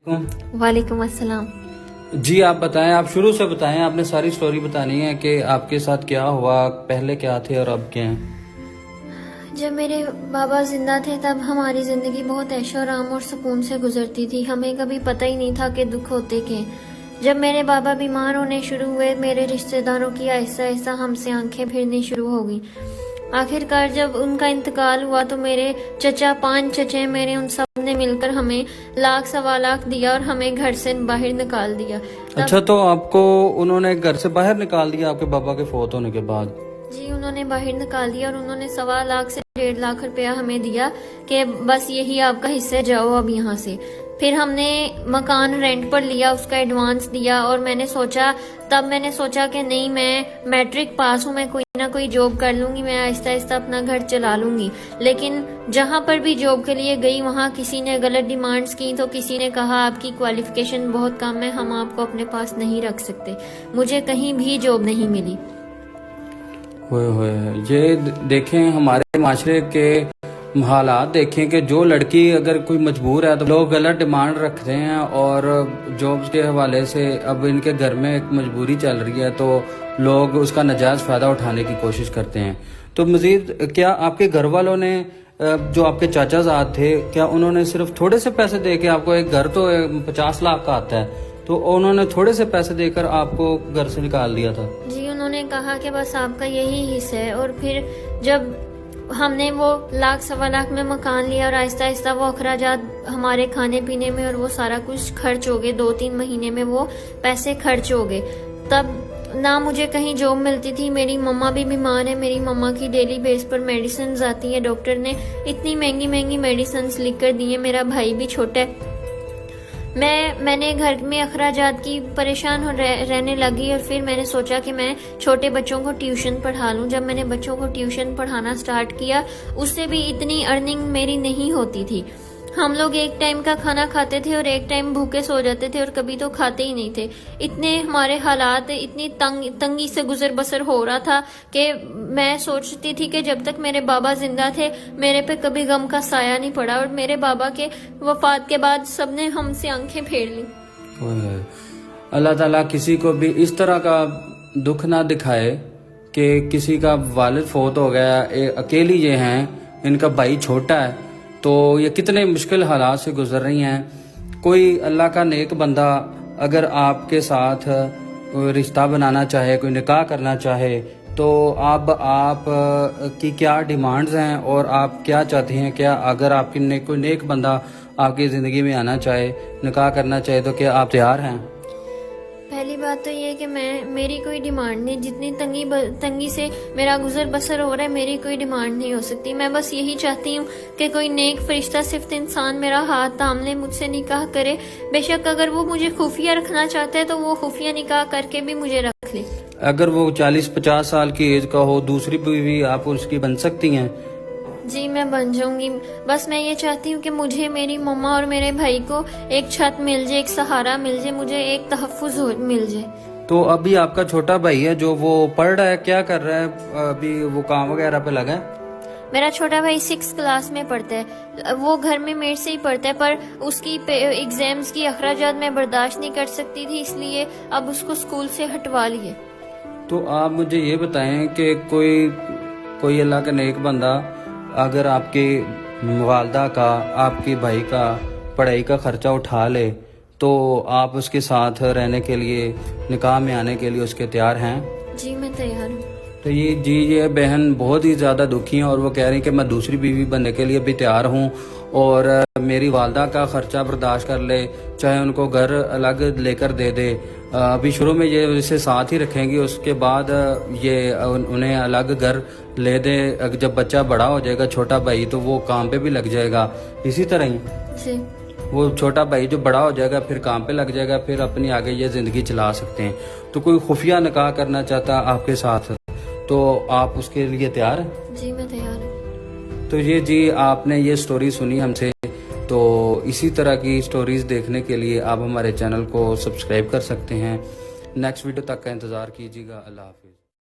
वालेकुम अस्सलाम। जी आप बताएं, आप शुरू से बताएं, आपने सारी स्टोरी बतानी है कि आपके साथ क्या हुआ, पहले क्या थे और अब क्या हैं। जब मेरे बाबा जिंदा थे तब हमारी जिंदगी बहुत ऐशो आराम और सुकून से गुजरती थी। हमें कभी पता ही नहीं था कि दुख होते के। जब मेरे बाबा बीमार होने शुरू हुए, मेरे रिश्तेदारों की आहिस्ता आहिस्ता हमसे आंखें फिरनी शुरू हो गई। आखिरकार जब उनका इंतकाल हुआ तो मेरे चचा, 5 चचे मेरे, उन सब ने मिलकर हमें लाख सवा लाख दिया और हमें घर से बाहर निकाल दिया। अच्छा, तो आपको उन्होंने घर से बाहर निकाल दिया आपके बाबा के फौत होने के बाद? जी, उन्होंने बाहर निकाल दिया और उन्होंने 1.25 लाख से 1.5 लाख रुपया हमें दिया कि बस यही आपका हिस्सा, जाओ अब यहाँ से। फिर हमने मकान रेंट पर लिया, उसका एडवांस दिया और मैंने सोचा कि नहीं, मैं मैट्रिक पास हूँ, मैं कोई ना कोई जॉब कर लूंगी, मैं आहिस्ता आहिस्ता अपना घर चला लूंगी। लेकिन जहाँ पर भी जॉब के लिए गई वहाँ किसी ने गलत डिमांड्स की, तो किसी ने कहा आपकी क्वालिफिकेशन बहुत कम है, हम आपको अपने पास नहीं रख सकते। मुझे कहीं भी जॉब नहीं मिली। होए ये देखें, हमारे माशरे के हालात देखें कि जो लड़की अगर कोई मजबूर है तो लोग गलत डिमांड रखते हैं और जॉब्स के हवाले से अब इनके घर में एक मजबूरी चल रही है तो लोग उसका नाजायज फ़ायदा उठाने की कोशिश करते हैं। तो मज़ीद क्या आपके घर वालों ने, जो आपके चाचा ज़ाद थे, क्या उन्होंने सिर्फ थोड़े से पैसे दे के आपको, एक घर तो 50 लाख का आता है, तो उन्होंने थोड़े से पैसे देकर आपको घर से निकाल दिया था? जी, उन्होंने कहा कि बस आपका यही हिस्सा है। और फिर जब हमने वो लाख सवा लाख में मकान लिया और आहिस्ता आहिस्ता वो अखराजात हमारे खाने पीने में और वो सारा कुछ खर्च हो गए, 2-3 महीने में वो पैसे खर्च हो गए। तब ना मुझे कहीं जॉब मिलती थी, मेरी मम्मा भी बीमार है, मेरी मम्मा की डेली बेस पर मेडिसिन आती है, डॉक्टर ने इतनी महंगी महंगी मेडिसिन लिख कर दी है, मेरा भाई भी छोटा है। मैंने घर में अखराजात की परेशान रहने लगी और फिर मैंने सोचा कि मैं छोटे बच्चों को ट्यूशन पढ़ा लूं। जब मैंने बच्चों को ट्यूशन पढ़ाना स्टार्ट किया, उससे भी इतनी अर्निंग मेरी नहीं होती थी। हम लोग एक टाइम का खाना खाते थे और एक टाइम भूखे सो जाते थे और कभी तो खाते ही नहीं थे। इतने हमारे हालात, इतनी तंगी से गुजर बसर हो रहा था कि मैं सोचती थी कि जब तक मेरे बाबा जिंदा थे मेरे पे कभी गम का साया नहीं पड़ा, और मेरे बाबा के वफात के बाद सबने हमसे आंखें फेर ली। अल्लाह ताला किसी को भी इस तरह का दुख ना दिखाए कि किसी का वालिद फौत हो गया, अकेली ये हैं, इनका भाई छोटा है, तो ये कितने मुश्किल हालात से गुजर रही हैं। कोई अल्लाह का नेक बंदा अगर आपके साथ रिश्ता बनाना चाहे, कोई निकाह करना चाहे, तो आप की क्या डिमांड्स हैं और आप क्या चाहती हैं? क्या अगर आपकी कोई नेक बंदा आपकी ज़िंदगी में आना चाहे, निकाह करना चाहे, तो क्या आप तैयार हैं? पहली बात तो ये कि मेरी कोई डिमांड नहीं, जितनी तंगी से मेरा गुजर बसर हो रहा है मेरी कोई डिमांड नहीं हो सकती। मैं बस यही चाहती हूँ कि कोई नेक फरिश्ता सिर्फ इंसान मेरा हाथ थाम ले, मुझसे निकाह करे। बेशक अगर वो मुझे खुफिया रखना चाहता है तो वो खुफिया निकाह करके भी मुझे रख ले। अगर वो 40-50 साल की एज का हो, दूसरी बीवी आप उसकी बन सकती हैं? जी, मैं बन जाऊंगी। बस मैं ये चाहती हूँ कि मुझे, मेरी मम्मा और मेरे भाई को एक छत मिल जाए, एक सहारा मिल जाए, मुझे एक तहफ़्फ़ुज़ मिल जाए। तो अभी आपका छोटा भाई है जो वो पढ़ रहा है, क्या कर रहा है अभी? वो काम वगैरह पे लगा है? मेरा छोटा भाई 6th क्लास में पढ़ता है। वो घर में मेरे से ही पढ़ता है, पर उसकी एग्जाम्स की अखराजात मैं बर्दाश्त नहीं कर सकती थी, इसलिए अब उसको स्कूल से हटवा लिए। तो आप मुझे ये बताएं कि कोई अल्लाह का नेक बंदा अगर आपकी वालदा का, आपकी भाई का पढ़ाई का खर्चा उठा ले, तो आप उसके साथ रहने के लिए, निकाह में आने के लिए उसके तैयार हैं? जी, मैं तैयार हूँ। तो ये बहन बहुत ही ज़्यादा दुखी हैं और वो कह रही हैं कि मैं दूसरी बीवी बनने के लिए भी तैयार हूँ और मेरी वालदा का खर्चा बर्दाश्त कर ले, चाहे उनको घर अलग लेकर दे दे। अभी शुरू में ये इसे साथ ही रखेंगी, उसके बाद ये उन्हें अलग घर ले दे। जब बच्चा बड़ा हो जाएगा, छोटा भाई, तो वो काम पे भी लग जाएगा। इसी तरह ही जी, वो छोटा भाई जो बड़ा हो जाएगा फिर काम पे लग जाएगा, फिर अपनी आगे ये ज़िंदगी चला सकते हैं। तो कोई खुफिया निकाह करना चाहता आपके साथ, तो आप उसके लिए तैयार हैं? जी, मैं तैयार हूँ। तो ये जी आपने ये स्टोरी सुनी हमसे, तो इसी तरह की स्टोरीज देखने के लिए आप हमारे चैनल को सब्सक्राइब कर सकते हैं। नेक्स्ट वीडियो तक का इंतज़ार कीजिएगा। अल्लाह हाफिज़।